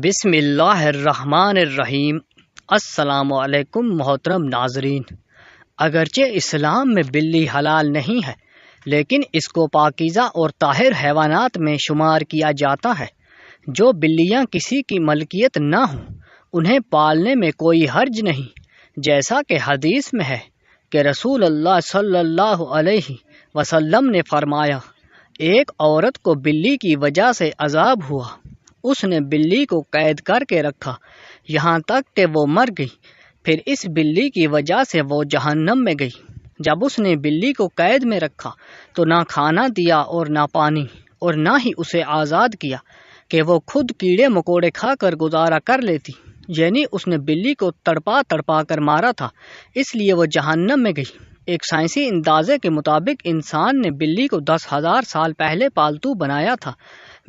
بسم اللہ الرحمن الرحیم۔ السلام علیکم محترم ناظرین۔ اگرچہ اسلام میں بلی حلال نہیں ہے، لیکن اس کو پاکیزہ اور طاہر حیوانات میں شمار کیا جاتا ہے۔ جو بلیاں کسی کی ملکیت نہ ہوں انہیں پالنے میں کوئی حرج نہیں، جیسا کہ حدیث میں ہے کہ رسول اللہ صلی اللہ علیہ وسلم نے فرمایا، ایک عورت کو بلی کی وجہ سے عذاب ہوا، اس نے بلی کو قید کر کے رکھا یہاں تک کہ وہ مر گئی، پھر اس بلی کی وجہ سے وہ جہنم میں گئی۔ جب اس نے بلی کو قید میں رکھا تو نہ کھانا دیا اور نہ پانی، اور نہ ہی اسے آزاد کیا کہ وہ خود کیڑے مکوڑے کھا کر گزارا کر لیتی، یعنی اس نے بلی کو تڑپا تڑپا کر مارا تھا، اس لیے وہ جہنم میں گئی۔ ایک سائنسی اندازے کے مطابق انسان نے بلی کو 10,000 سال پہلے پالتو بنایا تھا۔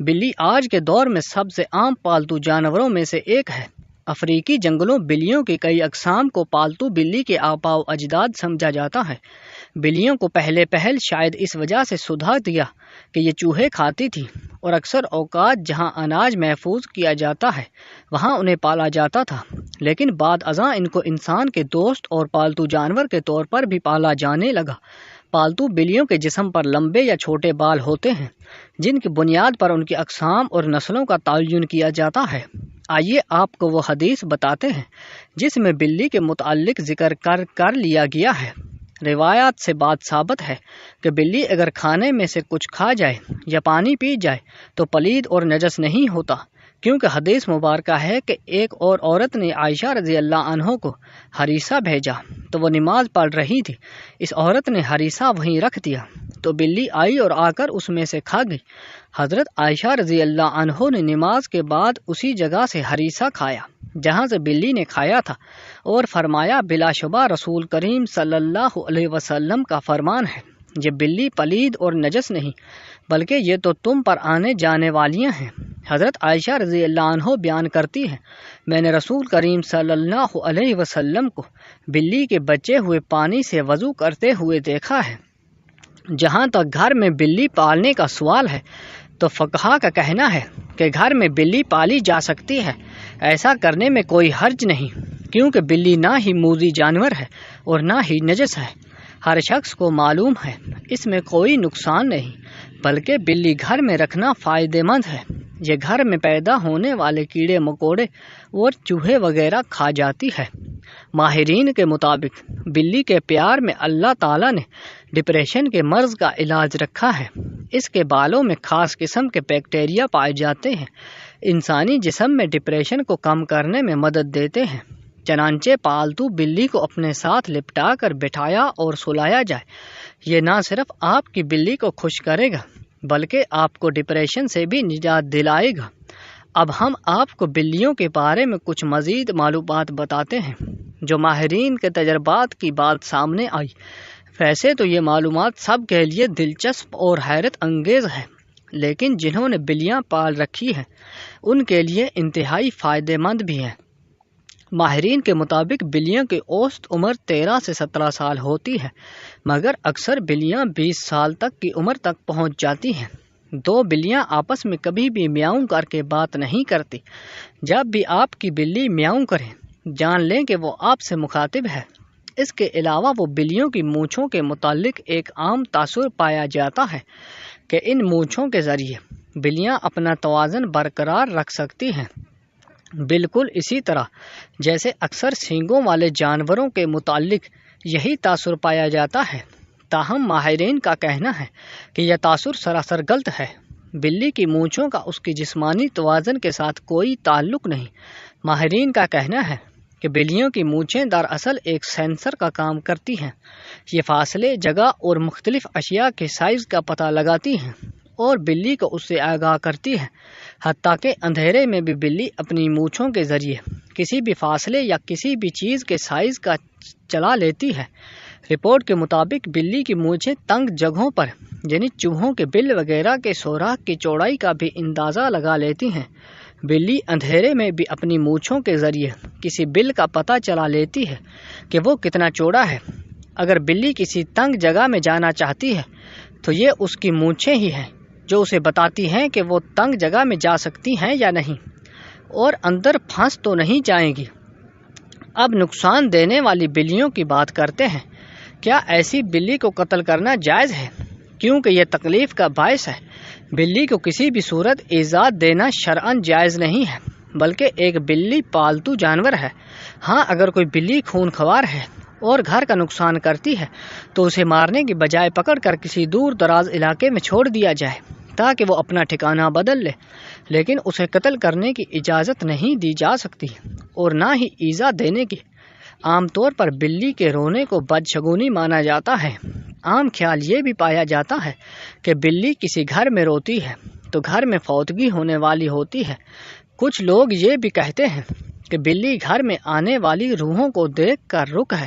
بلی آج کے دور میں سب سے عام پالتو جانوروں میں سے ایک ہے۔ افریقی جنگلوں بلیوں کی کئی اقسام کو پالتو بلی کے آباء و اجداد سمجھا جاتا ہے۔ بلیوں کو پہل شاید اس وجہ سے سدھا دیا کہ یہ چوہے کھاتی تھی، اور اکثر اوقات جہاں اناج محفوظ کیا جاتا ہے وہاں انہیں پالا جاتا تھا، لیکن بعد ازاں ان کو انسان کے دوست اور پالتو جانور کے طور پر بھی پالا جانے لگا۔ پالتو بلیوں کے جسم پر لمبے یا چھوٹے بال ہوتے ہیں، جن کی بنیاد پر ان کی اقسام اور نسلوں کا تعین کیا جاتا ہے۔ آئیے آپ کو وہ حدیث بتاتے ہیں جس میں بلی کے متعلق ذکر کر لیا گیا ہے۔ روایات سے بات ثابت ہے کہ بلی اگر کھانے میں سے کچھ کھا جائے یا پانی پی جائے تو پلید اور نجس نہیں ہوتا، کیونکہ حدیث مبارکہ ہے کہ ایک اور عورت نے عائشہ رضی اللہ عنہ کو ہریسہ بھیجا تو وہ نماز پڑھ رہی تھی، اس عورت نے ہریسہ وہیں رکھ دیا تو بلی آئی اور آ کر اس میں سے کھا گئی۔ حضرت عائشہ رضی اللہ عنہ نے نماز کے بعد اسی جگہ سے ہریسہ کھایا جہاں سے بلی نے کھایا تھا، اور فرمایا، بلا شبہ رسول کریم صلی اللہ علیہ وسلم کا فرمان ہے، یہ بلی پلید اور نجس نہیں بلکہ یہ تو تم پر آنے جانے والیاں ہیں۔ حضرت عائشہ رضی اللہ عنہ بیان کرتی ہیں، میں نے رسول کریم صلی اللہ علیہ وسلم کو بلی کے بچے ہوئے پانی سے وضو کرتے ہوئے دیکھا ہے۔ جہاں تک گھر میں بلی پالنے کا سوال ہے تو فقہا کا کہنا ہے کہ گھر میں بلی پالی جا سکتی ہے، ایسا کرنے میں کوئی حرج نہیں، کیونکہ بلی نہ ہی موذی جانور ہے اور نہ ہی نجس ہے، ہر شخص کو معلوم ہے اس میں کوئی نقصان نہیں، بلکہ بلی گھر میں رکھنا فائدہ مند ہے، یہ گھر میں پیدا ہونے والے کیڑے مکوڑے اور چوہے وغیرہ کھا جاتی ہے۔ ماہرین کے مطابق بلی کے پیار میں اللہ تعالیٰ نے ڈپریشن کے مرض کا علاج رکھا ہے۔ اس کے بالوں میں خاص قسم کے بیکٹیریا پائے جاتے ہیں، انسانی جسم میں ڈپریشن کو کم کرنے میں مدد دیتے ہیں۔ چنانچہ پالتو بلی کو اپنے ساتھ لپٹا کر بٹھایا اور سلایا جائے، یہ نہ صرف آپ کی بلی کو خوش کرے گا بلکہ آپ کو ڈپریشن سے بھی نجات دلائے گا۔ اب ہم آپ کو بلیوں کے بارے میں کچھ مزید معلومات بتاتے ہیں جو ماہرین کے تجربات کی بات سامنے آئی۔ ویسے تو یہ معلومات سب کے لیے دلچسپ اور حیرت انگیز ہے، لیکن جنہوں نے بلیاں پال رکھی ہیں ان کے لیے انتہائی فائدہ مند بھی ہیں۔ ماہرین کے مطابق بلیوں کی اوسط عمر 13 سے 17 سال ہوتی ہے، مگر اکثر بلیاں 20 سال تک کی عمر تک پہنچ جاتی ہیں۔ دو بلیاں آپس میں کبھی بھی میاؤں کر کے بات نہیں کرتی، جب بھی آپ کی بلی میاؤں کرے جان لیں کہ وہ آپ سے مخاطب ہے۔ اس کے علاوہ وہ بلیوں کی مونچھوں کے متعلق ایک عام تاثر پایا جاتا ہے کہ ان مونچھوں کے ذریعے بلیاں اپنا توازن برقرار رکھ سکتی ہیں، بالکل اسی طرح جیسے اکثر سینگوں والے جانوروں کے متعلق یہی تاثر پایا جاتا ہے۔ تاہم ماہرین کا کہنا ہے کہ یہ تاثر سراسر غلط ہے، بلی کی مونچھوں کا اس کی جسمانی توازن کے ساتھ کوئی تعلق نہیں۔ ماہرین کا کہنا ہے کہ بلیوں کی مونچھیں دراصل ایک سینسر کا کام کرتی ہیں، یہ فاصلے، جگہ اور مختلف اشیاء کے سائز کا پتہ لگاتی ہیں اور بلی کو اس سے آگاہ کرتی ہے، حتیٰ کہ اندھیرے میں بھی بلی اپنی مونچھوں کے ذریعے کسی بھی فاصلے یا کسی بھی چیز کے سائز کا چلا لیتی ہے۔ رپورٹ کے مطابق بلی کی مونچھیں تنگ جگہوں پر یعنی چوہوں کے بل وغیرہ کے سوراخ کی چوڑائی کا بھی اندازہ لگا لیتی ہیں۔ بلی اندھیرے میں بھی اپنی مونچھوں کے ذریعے کسی بل کا پتہ چلا لیتی ہے کہ وہ کتنا چوڑا ہے۔ اگر بلی کسی تنگ جگہ میں جانا چاہتی ہے تو یہ اس کی مونچھیں ہی ہیں جو اسے بتاتی ہیں کہ وہ تنگ جگہ میں جا سکتی ہیں یا نہیں۔ اور اندر پھنس تو نہیں جائیں گی۔ اب نقصان دینے والی بلیوں کی بات کرتے ہیں۔ کیا ایسی بلی کو قتل کرنا جائز ہے؟ کیونکہ یہ تکلیف کا باعث ہے۔ بلی کو کسی بھی صورت ایذا دینا شرعاً جائز نہیں ہے، بلکہ ایک بلی پالتو جانور ہے۔ ہاں، اگر کوئی بلی خون خوار ہے اور گھر کا نقصان کرتی ہے تو اسے مارنے کی بجائے پکڑ کر کسی دور دراز علاقے میں چھوڑ دیا جائے تاکہ وہ اپنا ٹھکانہ بدل لے، لیکن اسے قتل کرنے کی اجازت نہیں دی جا سکتی اور نہ ہی ایذا دینے کی۔ عام طور پر بلی کے رونے کو بدشگونی مانا جاتا ہے۔ عام خیال یہ بھی پایا جاتا ہے کہ بلی کسی گھر میں روتی ہے تو گھر میں فوتگی ہونے والی ہوتی ہے۔ کچھ لوگ یہ بھی کہتے ہیں کہ بلی گھر میں آنے والی روحوں کو دیکھ کر رک ہے۔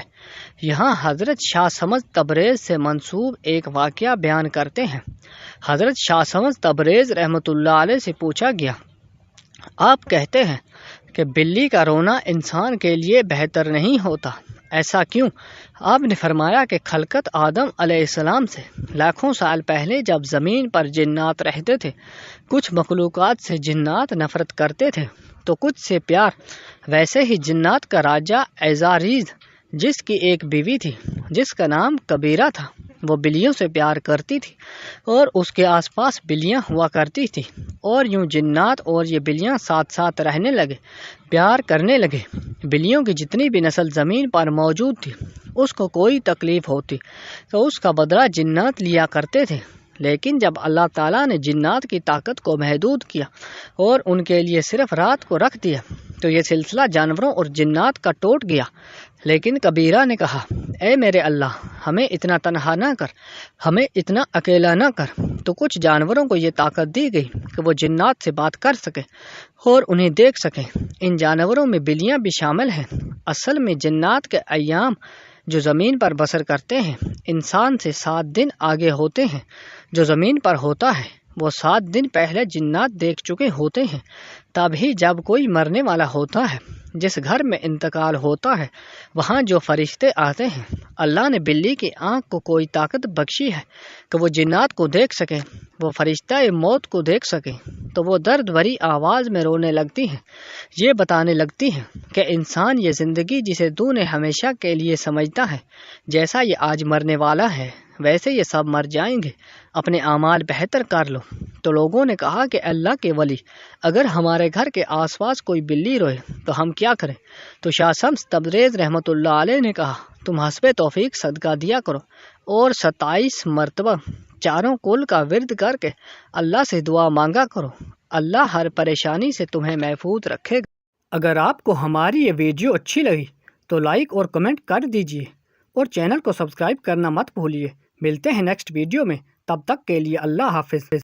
یہاں حضرت شاہ سمجھ تبریز سے منسوب ایک واقعہ بیان کرتے ہیں۔ حضرت شاہ سمجھ تبریز رحمۃ اللہ علیہ سے پوچھا گیا، آپ کہتے ہیں کہ بلی کا رونا انسان کے لیے بہتر نہیں ہوتا، ایسا کیوں؟ آپ نے فرمایا کہ خلقت آدم علیہ السلام سے لاکھوں سال پہلے جب زمین پر جنات رہتے تھے، کچھ مخلوقات سے جنات نفرت کرتے تھے تو کچھ سے پیار۔ ویسے ہی جنات کا راجہ ایزاریز، جس کی ایک بیوی تھی جس کا نام کبیرہ تھا، وہ بلیوں سے پیار کرتی تھی اور اس کے آس پاس بلیاں ہوا کرتی تھی، اور یوں جنات اور یہ بلیاں ساتھ ساتھ رہنے لگے، پیار کرنے لگے۔ بلیوں کی جتنی بھی نسل زمین پر موجود تھی، اس کو کوئی تکلیف ہوتی تو اس کا بدلہ جنات لیا کرتے تھے، لیکن جب اللہ تعالیٰ نے جنات کی طاقت کو محدود کیا اور ان کے لیے صرف رات کو رکھ دیا تو یہ سلسلہ جانوروں اور جنات کا ٹوٹ گیا۔ لیکن کبیرہ نے کہا، اے میرے اللہ، ہمیں اتنا تنہا نہ کر، ہمیں اتنا اکیلا نہ کر۔ تو کچھ جانوروں کو یہ طاقت دی گئی کہ وہ جنات سے بات کر سکیں اور انہیں دیکھ سکیں۔ ان جانوروں میں بلیاں بھی شامل ہیں۔ اصل میں جنات کے ایام جو زمین پر بسر کرتے ہیں انسان سے 7 دن آگے ہوتے ہیں۔ جو زمین پر ہوتا ہے وہ 7 دن پہلے جنات دیکھ چکے ہوتے ہیں۔ تبھی جب کوئی مرنے والا ہوتا ہے، جس گھر میں انتقال ہوتا ہے، وہاں جو فرشتے آتے ہیں، اللہ نے بلی کی آنکھ کو کوئی طاقت بخشی ہے کہ وہ جنات کو دیکھ سکے۔ وہ فرشتہ موت کو دیکھ سکے تو وہ درد بھری آواز میں رونے لگتی ہیں، یہ بتانے لگتی ہیں کہ انسان یہ زندگی جسے تو نے ہمیشہ کے لیے سمجھتا ہے، جیسا یہ آج مرنے والا ہے ویسے یہ سب مر جائیں گے، اپنے اعمال بہتر کر لو۔ تو لوگوں نے کہا کہ اللہ کے ولی، اگر ہمارے گھر کے آس پاس کوئی بلی روئے تو ہم کیا کریں؟ تو شاہ شمس تبریز رحمۃ اللہ علیہ نے کہا، تم حسب توفیق صدقہ دیا کرو اور 27 مرتبہ چاروں کل کا ورد کر کے اللہ سے دعا مانگا کرو، اللہ ہر پریشانی سے تمہیں محفوظ رکھے گا۔ اگر آپ کو ہماری یہ ویڈیو اچھی لگی تو لائک اور کمنٹ کر دیجیے اور چینل کو سبسکرائب کرنا مت بھولیے۔ ملتے ہیں نیکسٹ ویڈیو میں، تب تک کے لیے اللہ حافظ۔